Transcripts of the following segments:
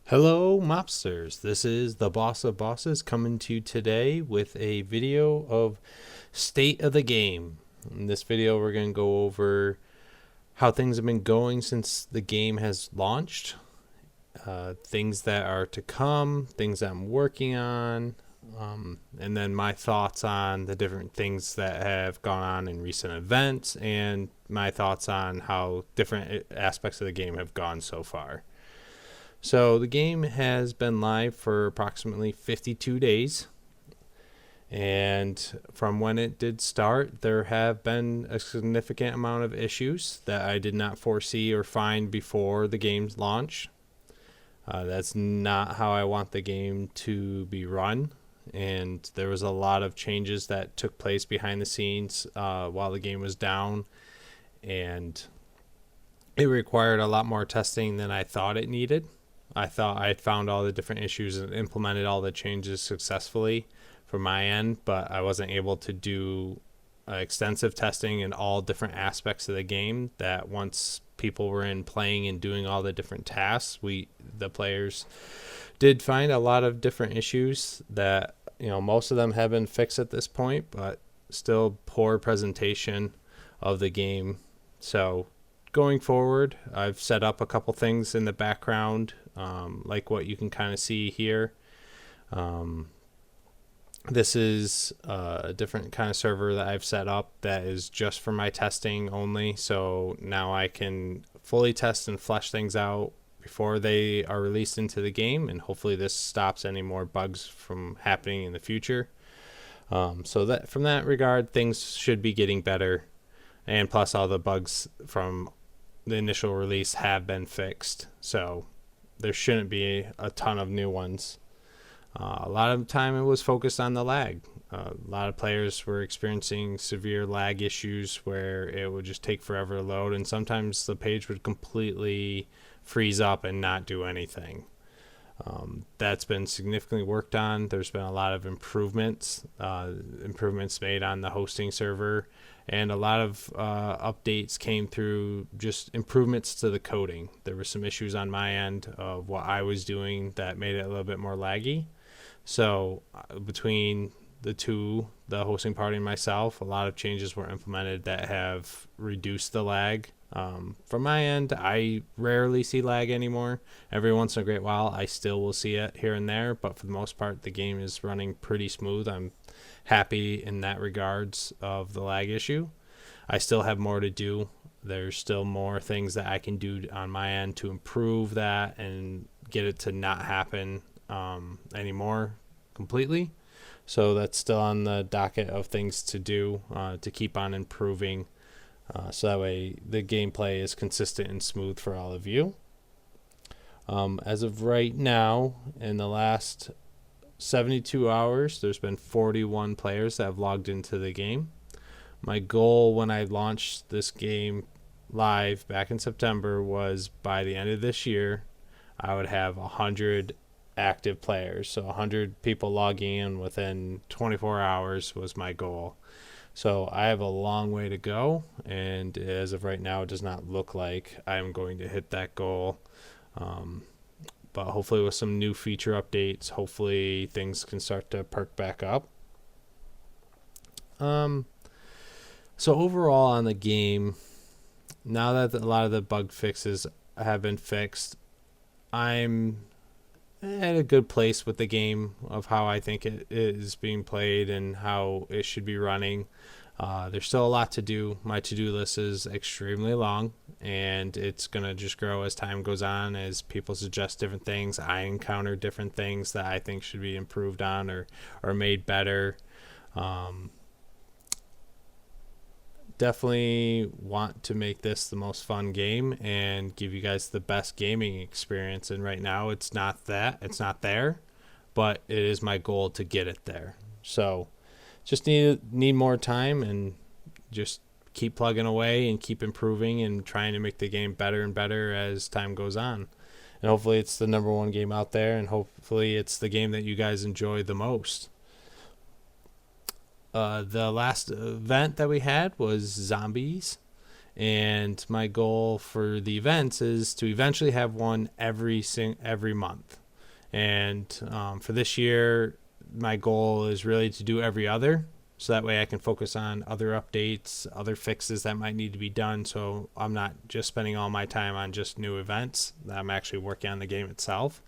Hello, mobsters. This is the Boss of Bosses coming to you today with a video of state of the game. In this video, we're going to go over how things have been going since the game has launched, things that are to come, things that I'm working on, and then my thoughts on the different things that have gone on in recent events, and my thoughts on how different aspects of the game have gone so far. So the game has been live for approximately 52 days. And from when it did start, there have been a significant amount of issues that I did not foresee or find before the game's launch. That's not how I want the game to be run. And there was a lot of changes that took place behind the scenes while the game was down. And it required a lot more testing than I thought it needed. I thought I had found all the different issues and implemented all the changes successfully from my end, but I wasn't able to do extensive testing in all different aspects of the game. That once people were in playing and doing all the different tasks, the players did find a lot of different issues that, most of them have been fixed at this point, but still poor presentation of the game. So going forward, I've set up a couple things in the background, like what you can kind of see here. This is a different kind of server that I've set up that is just for my testing only. So now I can fully test and flesh things out before they are released into the game, and hopefully this stops any more bugs from happening in the future. So that from that regard, things should be getting better, and plus all the bugs from the initial release have been fixed, so there shouldn't be a ton of new ones. A lot of the time it was focused on the lag. A lot of players were experiencing severe lag issues where it would just take forever to load, and sometimes the page would completely freeze up and not do anything. That's been significantly worked on. There's been a lot of improvements made on the hosting server, and a lot of updates came through just improvements to the coding. There were some issues on my end of what I was doing that made it a little bit more laggy. So between the two, the hosting party and myself, a lot of changes were implemented that have reduced the lag. From my end, I rarely see lag anymore. Every once in a great while, I still will see it here and there, but for the most part, the game is running pretty smooth. I'm happy in that regards of the lag issue. I still have more to do. There's still more things that I can do on my end to improve that and get it to not happen anymore completely. So that's still on the docket of things to do to keep on improving. So that way the gameplay is consistent and smooth for all of you. As of right now, in the last 72 hours, there's been 41 players that have logged into the game. My goal when I launched this game live back in September was by the end of this year, I would have 100 active players. So 100 people logging in within 24 hours was my goal. So I have a long way to go, and as of right now, it does not look like I'm going to hit that goal. But hopefully with some new feature updates, hopefully things can start to perk back up. So overall on the game, now that a lot of the bug fixes have been fixed, I'm at a good place with the game of how I think it is being played and how it should be running. There's still a lot to do. My to-do list is extremely long, and it's going to just grow as time goes on, as people suggest different things. I encounter different things that I think should be improved on or made better. Definitely want to make this the most fun game and give you guys the best gaming experience, and right now it's not there, but it is my goal to get it there. So just need more time and just keep plugging away and keep improving and trying to make the game better and better as time goes on. And hopefully it's the number one game out there, and hopefully it's the game that you guys enjoy the most. The last event that we had was zombies, And my goal for the events is to eventually have one every month. And for this year, my goal is really to do every other, so that way I can focus on other updates, other fixes that might need to be done, so I'm not just spending all my time on just new events, that I'm actually working on the game itself.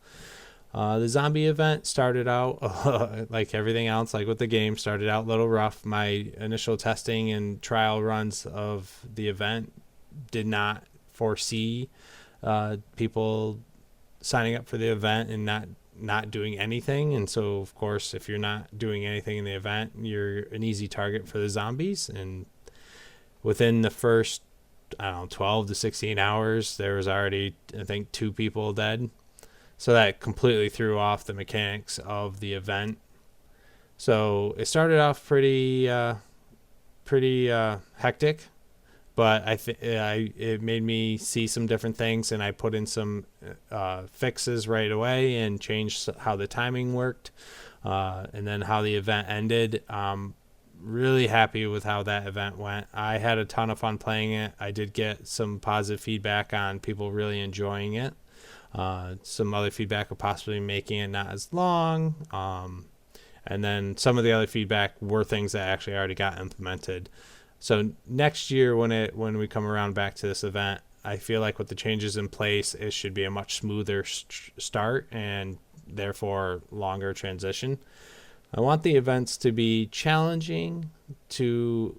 The zombie event started out like everything else, like with the game, started out a little rough. My initial testing and trial runs of the event did not foresee people signing up for the event and not doing anything. And so, of course, if you're not doing anything in the event, you're an easy target for the zombies. And within the first, 12 to 16 hours, there was already, I think, 2 people dead. So that completely threw off the mechanics of the event. So it started off pretty hectic, but it made me see some different things, and I put in some fixes right away and changed how the timing worked, and then how the event ended. Really happy with how that event went. I had a ton of fun playing it. I did get some positive feedback on people really enjoying it. Some other feedback of possibly making it not as long. And then some of the other feedback were things that actually already got implemented. So next year when we come around back to this event, I feel like with the changes in place, it should be a much smoother start and therefore longer transition. I want the events to be challenging to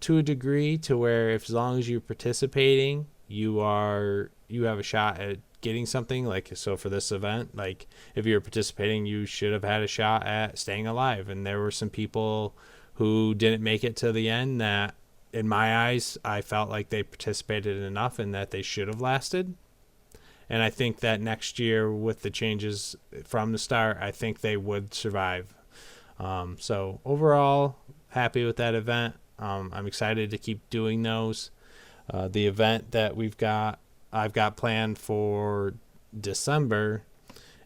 a degree, to where if as long as you're participating, you have a shot at getting something. Like, so for this event, like if you're participating, you should have had a shot at staying alive. And there were some people who didn't make it to the end that, in my eyes, I felt like they participated enough and that they should have lasted. And I think that next year, with the changes from the start, I think they would survive. So overall, happy with that event. I'm excited to keep doing those. The event that I've got planned for December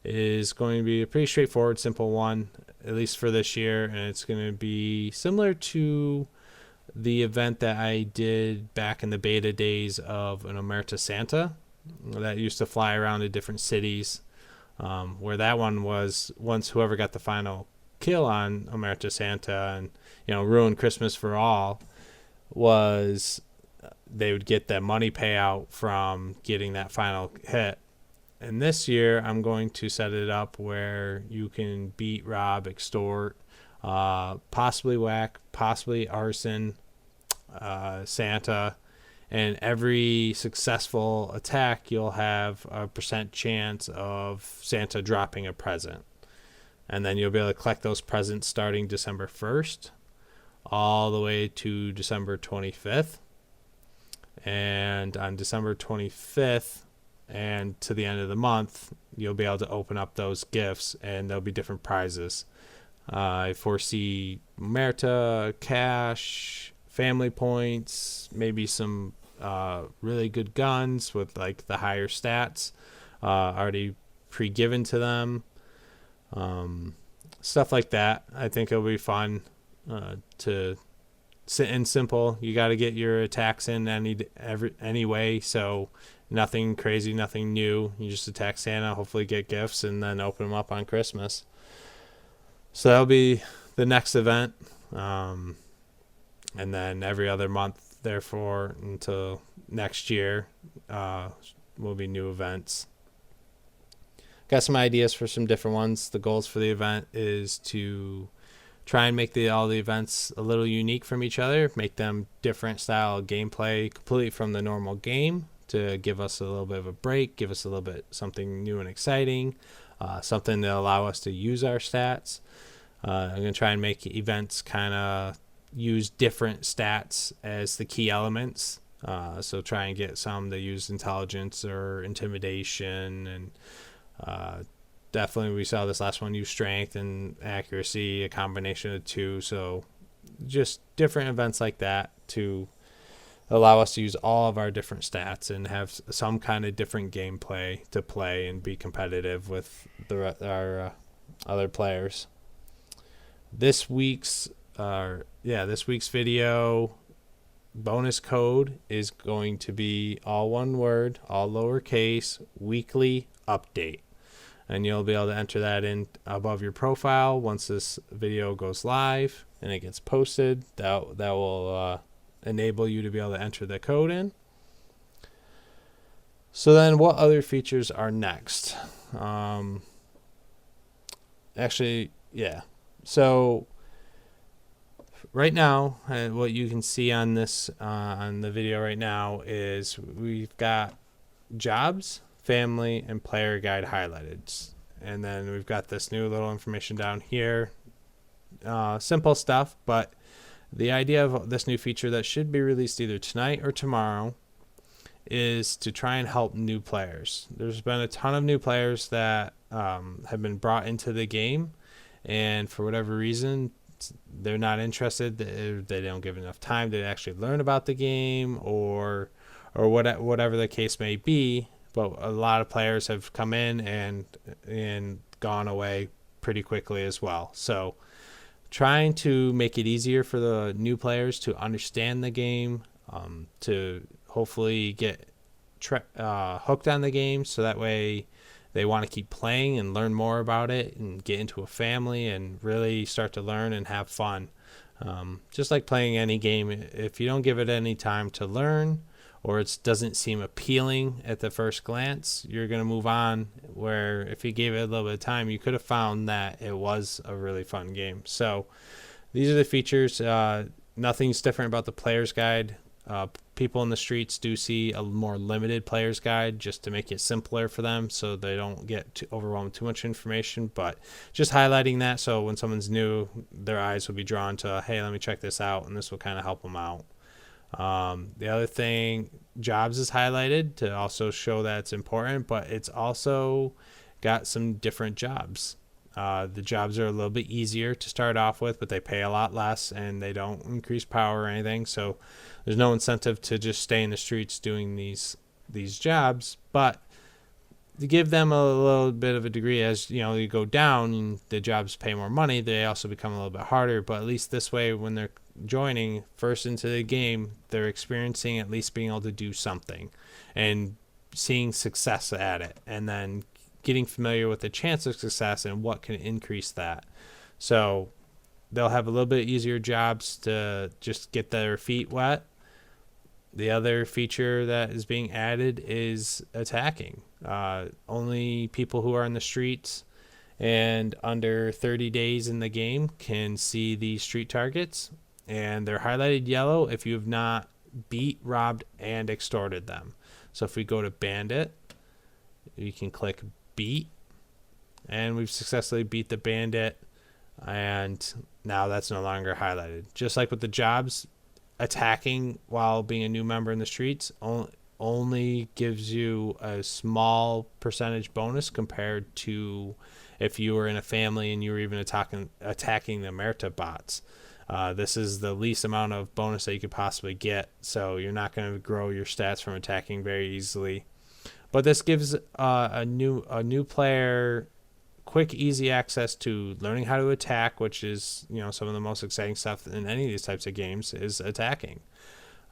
is going to be a pretty straightforward, simple one, at least for this year. And it's going to be similar to the event that I did back in the beta days of an Omerta Santa that used to fly around to different cities, where that one was, once whoever got the final kill on Omerta Santa and, ruin Christmas for all, was they would get that money payout from getting that final hit. And this year, I'm going to set it up where you can beat, rob, extort, possibly whack, possibly arson, Santa. And every successful attack, you'll have a % chance of Santa dropping a present. And then you'll be able to collect those presents starting December 1st all the way to December 25th. And on December 25th and to the end of the month, you'll be able to open up those gifts, and there'll be different prizes. I foresee Omerta, cash, family points, maybe some really good guns with like the higher stats already pre-given to them. Stuff like that. I think it'll be fun to sit in simple. You got to get your attacks in anyway, so nothing crazy, nothing new. You just attack Santa, hopefully get gifts, and then open them up on Christmas. So that'll be the next event. And then every other month, therefore, until next year, will be new events. Got some ideas for some different ones. The goals for the event is to try and make all the events a little unique from each other, make them different style of gameplay completely from the normal game, to give us a little bit of a break, give us a little bit something new and exciting, something to allow us to use our stats. I'm going to try and make events kind of use different stats as the key elements. So try and get some that use intelligence or intimidation, and definitely we saw this last one use strength and accuracy, a combination of the two. So just different events like that to allow us to use all of our different stats and have some kind of different gameplay to play and be competitive with our other players. This week's video bonus code is going to be all one word, all lowercase, weekly update. And you'll be able to enter that in above your profile once this video goes live and it gets posted. That will enable you to be able to enter the code in. So then what other features are next? So right now, what you can see on this on the video right now is we've got jobs, family, and player guide highlighted. And then we've got this new little information down here. Simple stuff, but the idea of this new feature that should be released either tonight or tomorrow is to try and help new players. There's been a ton of new players that have been brought into the game, and for whatever reason, they're not interested. They don't give enough time to actually learn about the game, or whatever the case may be. But a lot of players have come in and gone away pretty quickly as well. So trying to make it easier for the new players to understand the game, to hopefully get hooked on the game, so that way they want to keep playing and learn more about it and get into a family and really start to learn and have fun. Just like playing any game, if you don't give it any time to learn, or it doesn't seem appealing at the first glance, you're going to move on, where if you gave it a little bit of time, you could have found that it was a really fun game. So these are the features. Nothing's different about the player's guide. People in the streets do see a more limited player's guide just to make it simpler for them so they don't get overwhelmed with too much information, but just highlighting that so when someone's new, their eyes will be drawn to, hey, let me check this out, and this will kind of help them out. The other thing, jobs is highlighted to also show that it's important, but it's also got some different jobs. The jobs are a little bit easier to start off with, but they pay a lot less and they don't increase power or anything. So there's no incentive to just stay in the streets doing these jobs, but to give them a little bit of a degree, as you know, you go down and the jobs pay more money, they also become a little bit harder. But at least this way, when they're joining first into the game, they're experiencing at least being able to do something and seeing success at it, and then getting familiar with the chance of success and what can increase that. So they'll have a little bit easier jobs to just get their feet wet. The other feature that is being added is attacking. Only people who are in the streets and under 30 days in the game can see the street targets, and they're highlighted yellow if you have not beat, robbed, and extorted them. So if we go to bandit, you can click beat, and we've successfully beat the bandit, and now that's no longer highlighted. Just like with the jobs, attacking while being a new member in the streets only gives you a small percentage bonus compared to if you were in a family and you were even attacking the Omerta bots. This is the least amount of bonus that you could possibly get, so you're not going to grow your stats from attacking very easily. But this gives a new player quick, easy access to learning how to attack, which is, you know, some of the most exciting stuff in any of these types of games is attacking.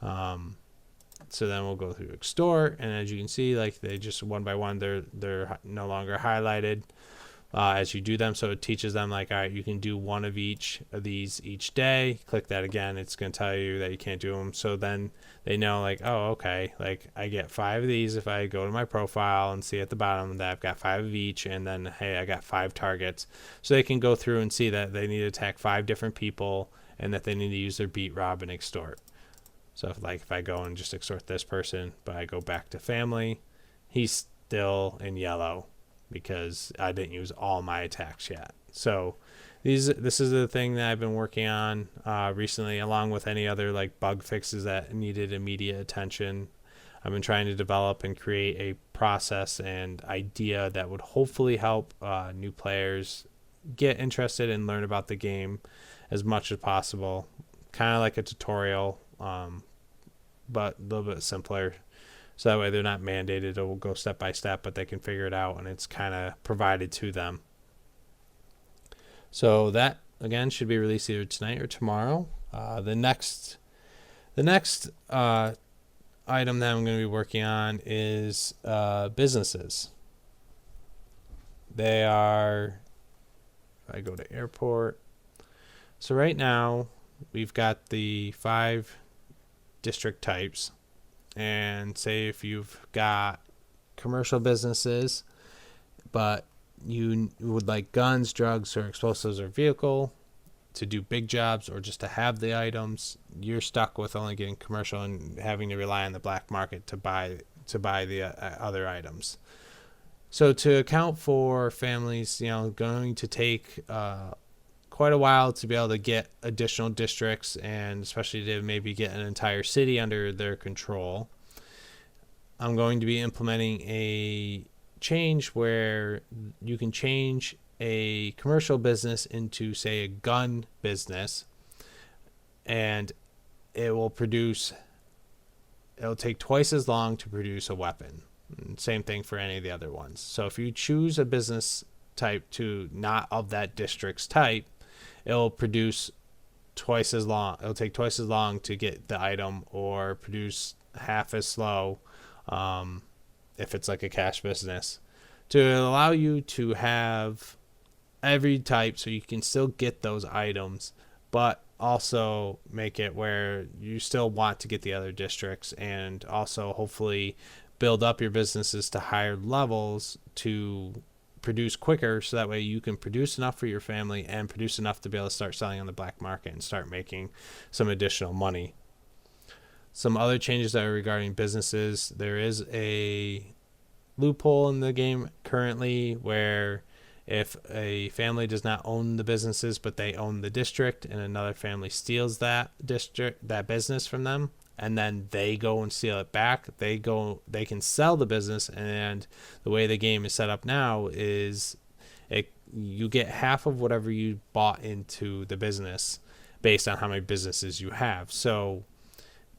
So then we'll go through extort, and as you can see, like, they just one by one, they're no longer highlighted as you do them. So it teaches them, like, all right, you can do one of each of these each day. Click that again, it's going to tell you that you can't do them. So then they know, like, oh, okay, like, I get 5 of these if I go to my profile and see at the bottom that I've got 5 of each, and then, hey, I got 5 targets. So they can go through and see that they need to attack 5 different people and that they need to use their beat, rob, and extort. So if I go and just extort this person, but I go back to family, he's still in yellow because I didn't use all my attacks yet. So this is the thing that I've been working on recently, along with any other like bug fixes that needed immediate attention. I've been trying to develop and create a process and idea that would hopefully help new players get interested and learn about the game as much as possible. Kind of like a tutorial, but a little bit simpler. So that way they're not mandated to go step by step, but they can figure it out and it's kind of provided to them. So that, again, should be released either tonight or tomorrow. The next The next item that I'm going to be working on is businesses. They are, if I go to airport, so right now we've got the 5 district types, and say if you've got commercial businesses, but you would like guns, drugs, or explosives or vehicle to do big jobs or just to have the items, you're stuck with only getting commercial and having to rely on the black market to buy the other items. So to account for families, going to take quite a while to be able to get additional districts, and especially to maybe get an entire city under their control, I'm going to be implementing a change where you can change a commercial business into, say, a gun business, and it'll take twice as long to produce a weapon. Same thing for any of the other ones. So if you choose a business type to not of that district's type, it'll produce twice as long. It'll take twice as long to get the item, or produce half as slow if it's like a cash business, to allow you to have every type so you can still get those items, but also make it where you still want to get the other districts, and also hopefully build up your businesses to higher levels to produce quicker, so that way you can produce enough for your family and produce enough to be able to start selling on the black market and start making some additional money. Some other changes that are regarding businesses: there is a loophole in the game currently where if a family does not own the businesses but they own the district, and another family steals that business from them, and then they go and steal it back, they can sell the business. And the way the game is set up now is you get half of whatever you bought into the business based on how many businesses you have. So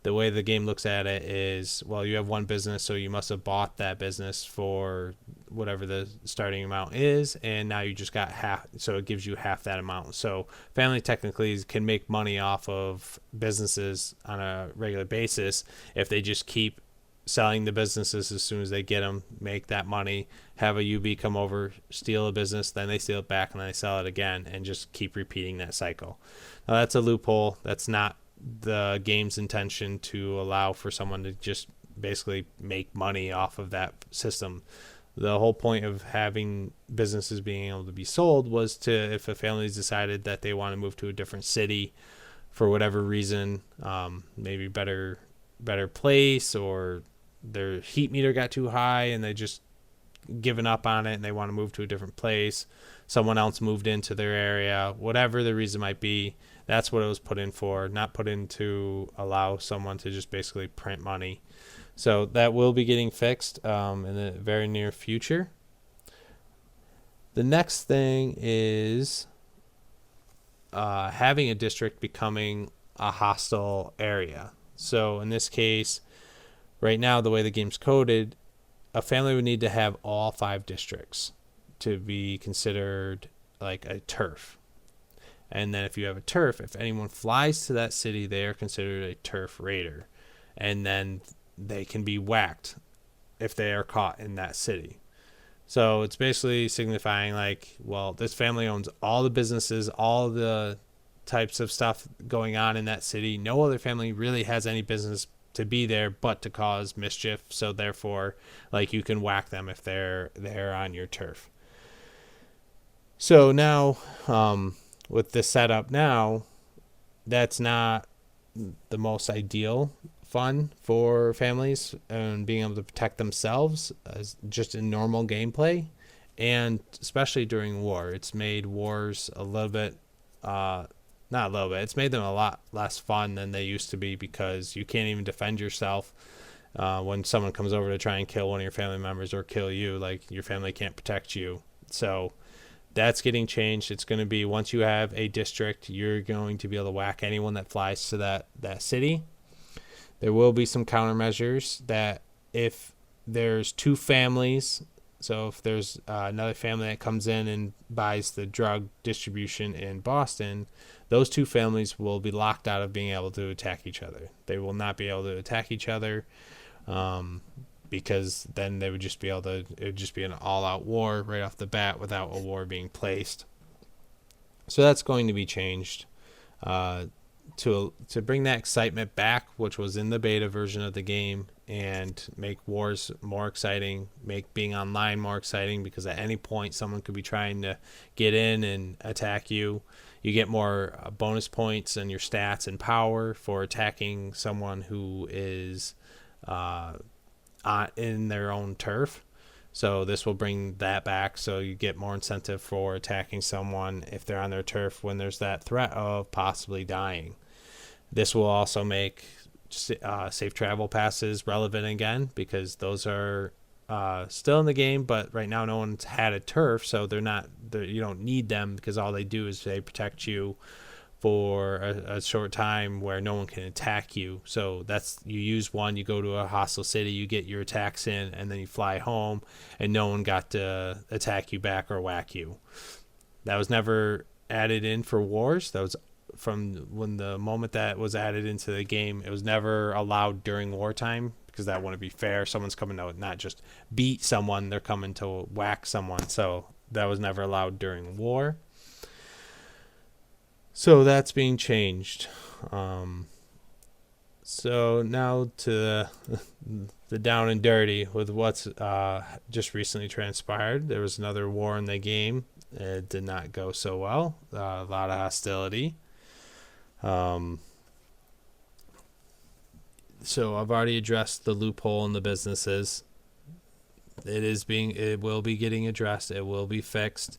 the way the game looks at it is, well, you have one business, so you must have bought that business for whatever the starting amount is, and now you just got half, so it gives you half that amount. So family technically can make money off of businesses on a regular basis if they just keep selling the businesses as soon as they get them, make that money, have a UB come over, steal a business, then they steal it back, and then they sell it again, and just keep repeating that cycle. Now that's a loophole. That's not the game's intention, to allow for someone to just basically make money off of that system. The whole point of having businesses being able to be sold was to, if a family's decided that they want to move to a different city for whatever reason, maybe better place, or their heat meter got too high and they just given up on it and they want to move to a different place, someone else moved into their area, whatever the reason might be, that's what it was put in for, not put in to allow someone to just basically print money. So that will be getting fixed in the very near future. The next thing is having a district becoming a hostile area. So in this case, right now, the way the game's coded, a family would need to have all 5 districts to be considered like a turf. And then if you have a turf, if anyone flies to that city, they are considered a turf raider. And then they can be whacked if they are caught in that city. So it's basically signifying like, well, this family owns all the businesses, all the types of stuff going on in that city. No other family really has any business to be there but to cause mischief. So therefore, like, you can whack them if they're on your turf. So now, with this setup now, that's not the most ideal fun for families and being able to protect themselves as just in normal gameplay, and especially during war. It's made wars a little bit, not a little bit, it's made them a lot less fun than they used to be, because you can't even defend yourself when someone comes over to try and kill one of your family members or kill you. Like, your family can't protect you. So that's getting changed. It's going to be, once you have a district, you're going to be able to whack anyone that flies to that city. There will be some countermeasures that if there's 2 families So if there's another family that comes in and buys the drug distribution in Boston, those two families will be locked out of being able to attack each other. They will not be able to attack each other, because then they would just be able to, it would just be an all-out war right off the bat without a war being placed. So that's going to be changed to bring that excitement back, which was in the beta version of the game, and make wars more exciting, make being online more exciting, because at any point someone could be trying to get in and attack you. You get more bonus points and your stats and power for attacking someone who is in their own turf. So this will bring that back, so you get more incentive for attacking someone if they're on their turf when there's that threat of possibly dying. This will also make safe travel passes relevant again, because those are still in the game, but right now no one's had a turf, so you don't need them, because all they do is they protect you for a short time where no one can attack you. So you use one, you go to a hostile city, you get your attacks in, and then you fly home, and no one got to attack you back or whack you. That was never added in for wars. That was from when the moment that was added into the game. It was never allowed during wartime, because that wouldn't be fair. Someone's coming to not just beat someone, they're coming to whack someone. So that was never allowed during war. So that's being changed. So now to the down and dirty with what's just recently transpired. There was another war in the game. It did not go so well. A lot of hostility. So I've already addressed the loophole in the businesses. It will be getting addressed. It will be fixed.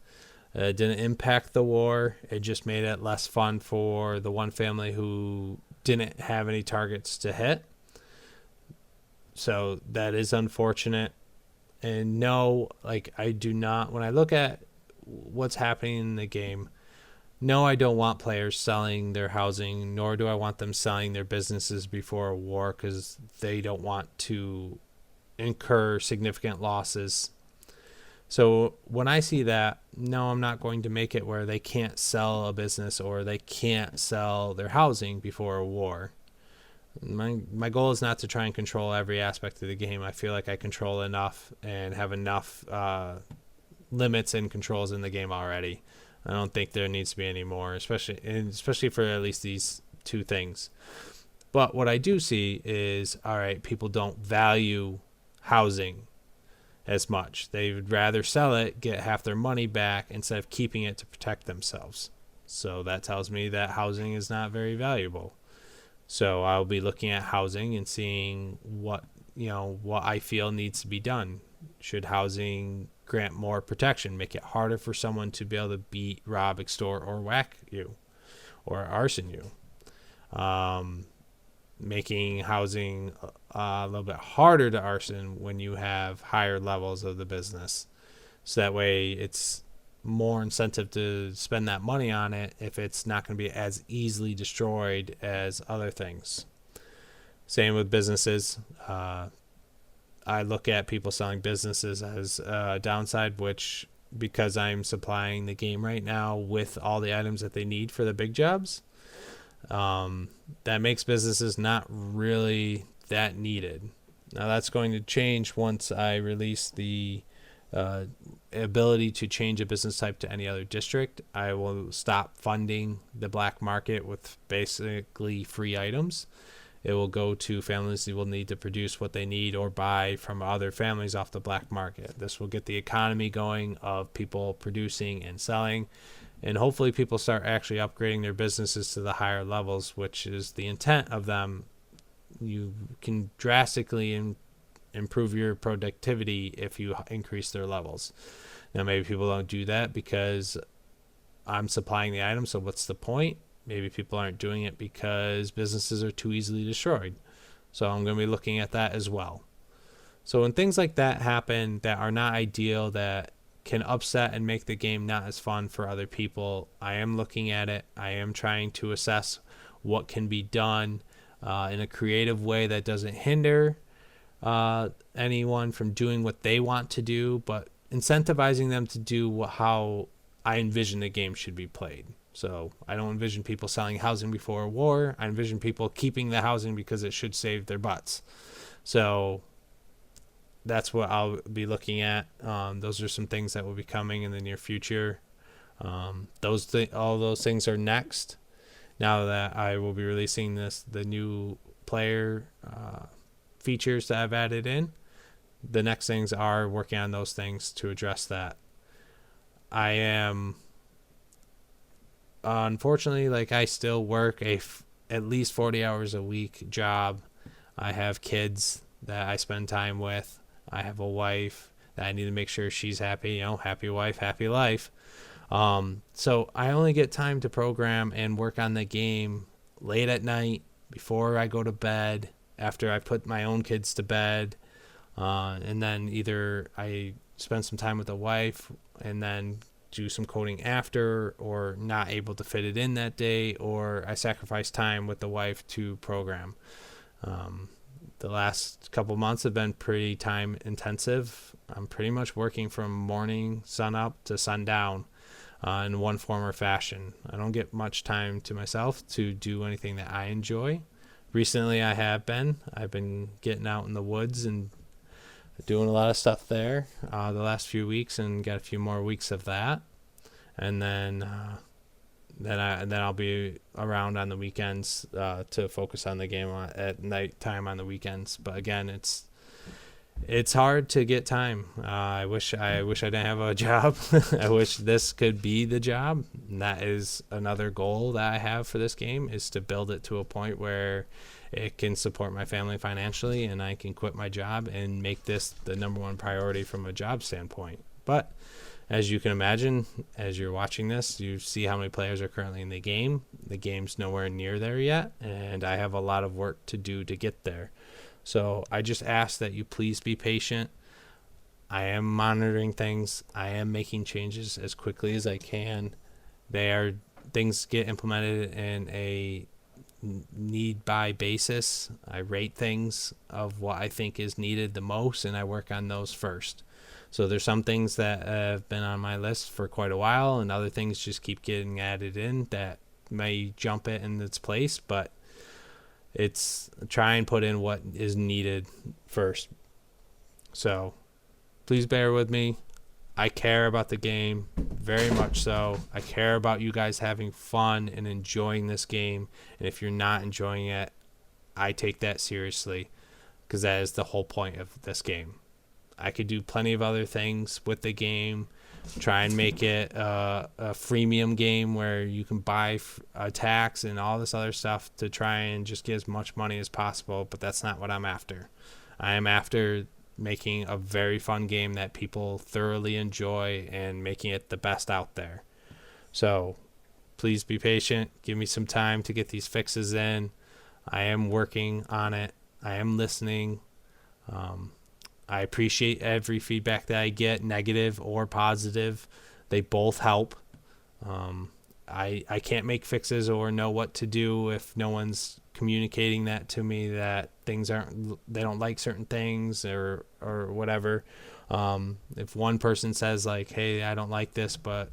It didn't impact the war. It just made it less fun for the one family who didn't have any targets to hit. So that is unfortunate. And no, I do not, when I look at what's happening in the game, no, I don't want players selling their housing, nor do I want them selling their businesses before a war, because they don't want to incur significant losses. So when I see that, no, I'm not going to make it where they can't sell a business or they can't sell their housing before a war. My goal is not to try and control every aspect of the game. I feel like I control enough and have enough limits and controls in the game already. I don't think there needs to be any more, especially for at least these two things. But what I do see is, all right, people don't value housing as much. They would rather sell it, get half their money back, instead of keeping it to protect themselves. So that tells me that housing is not very valuable. So I'll be looking at housing and seeing what I feel needs to be done. Should housing grant more protection, make it harder for someone to be able to beat, rob, extort, or whack you, or arson you? Making housing a little bit harder to arson when you have higher levels of the business. So that way it's more incentive to spend that money on it if it's not going to be as easily destroyed as other things. Same with businesses. I look at people selling businesses as a downside, which, because I'm supplying the game right now with all the items that they need for the big jobs, that makes businesses not really that needed. Now that's going to change once I release the ability to change a business type to any other district. I will stop funding the black market with basically free items. It will go to families who will need to produce what they need or buy from other families off the black market. This will get the economy going of people producing and selling, and hopefully people start actually upgrading their businesses to the higher levels, which is the intent of them. You can drastically improve your productivity if you increase their levels. Now, maybe people don't do that because I'm supplying the item, so what's the point? Maybe people aren't doing it because businesses are too easily destroyed. So I'm going to be looking at that as well. So when things like that happen that are not ideal, that can upset and make the game not as fun for other people, I am looking at it. I am trying to assess what can be done in a creative way that doesn't hinder anyone from doing what they want to do, but incentivizing them to do how I envision the game should be played. So I don't envision people selling housing before war. I envision people keeping the housing because it should save their butts. So that's what I'll be looking at. Those are some things that will be coming in the near future. All those things are next. Now that I will be releasing the new player features that I've added in, the next things are working on those things to address that. I am, unfortunately, like, I still work at least 40 hours a week job. I have kids that I spend time with. I have a wife that I need to make sure she's happy. Happy wife, happy life. So I only get time to program and work on the game late at night before I go to bed, after I put my own kids to bed. And then either I spend some time with the wife and then do some coding after, or not able to fit it in that day, or I sacrifice time with the wife to program. The last couple months have been pretty time intensive. I'm pretty much working from morning sun up to sundown in one form or fashion. I don't get much time to myself to do anything that I enjoy. Recently I've been getting out in the woods and doing a lot of stuff there the last few weeks, and got a few more weeks of that. And then I'll be around on the weekends to focus on the game at night time on the weekends. But again, it's hard to get time. I wish I didn't have a job. I wish this could be the job. And that is another goal that I have for this game, is to build it to a point where it can support my family financially, and I can quit my job and make this the number one priority from a job standpoint. But as you can imagine, as you're watching this, you see how many players are currently in the game. The game's nowhere near there yet, and I have a lot of work to do to get there. So I just ask that you please be patient. I am monitoring things. I am making changes as quickly as I can. Things get implemented in a need by basis. I rate things of what I think is needed the most, and I work on those first. So there's some things that have been on my list for quite a while, and other things just keep getting added in that may jump it in its place, but it's try and put in what is needed first. So please bear with me. I care about the game, very much so. I care about you guys having fun and enjoying this game. And if you're not enjoying it, I take that seriously, because that is the whole point of this game. I could do plenty of other things with the game, try and make it a freemium game where you can buy attacks and all this other stuff to try and just get as much money as possible, but that's not what I'm after. I am after making a very fun game that people thoroughly enjoy and making it the best out there. So please be patient. Give me some time to get these fixes in. I am working on it. I am listening. I appreciate every feedback that I get, negative or positive. They both help. I can't make fixes or know what to do if no one's communicating that to me, that they don't like certain things or whatever. If one person says like, hey, I don't like this, but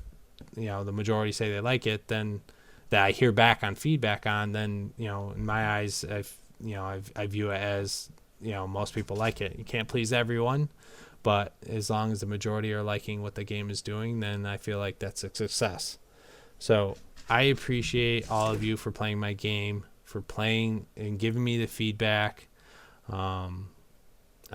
the majority say they like it, then that I hear back on feedback on, then in my eyes, I view it as most people like it. You can't please everyone, but as long as the majority are liking what the game is doing, then I feel like that's a success. So I appreciate all of you for playing my game, for playing and giving me the feedback. I'm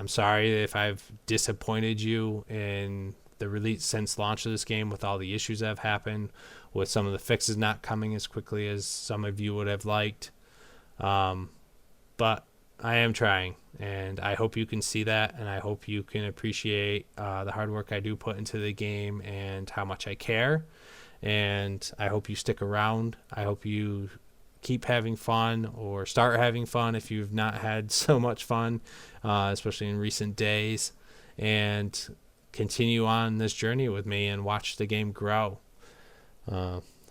sorry if I've disappointed you in the release since launch of this game, with all the issues that have happened, with some of the fixes not coming as quickly as some of you would have liked. But I am trying, and I hope you can see that, and I hope you can appreciate the hard work I do put into the game and how much I care. And I hope you stick around. I hope you keep having fun, or start having fun if you've not had so much fun, especially in recent days, and continue on this journey with me and watch the game grow.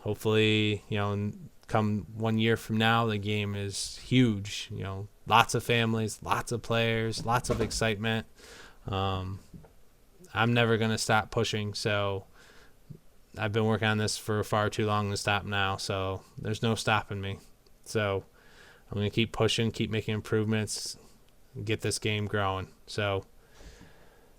Hopefully, in come 1 year from now, the game is huge. You know, lots of families, lots of players, lots of excitement. I'm never going to stop pushing. So I've been working on this for far too long to stop now. So there's no stopping me. So I'm going to keep pushing, keep making improvements, and get this game growing. So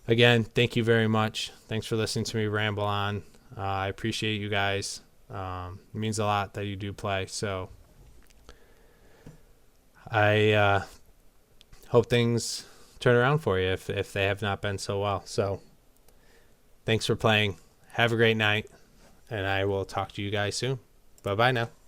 again, thank you very much. Thanks for listening to me ramble on. I appreciate you guys. It means a lot that you do play. So I hope things turn around for you if they have not been so well. So thanks for playing. Have a great night, and I will talk to you guys soon. Bye-bye now.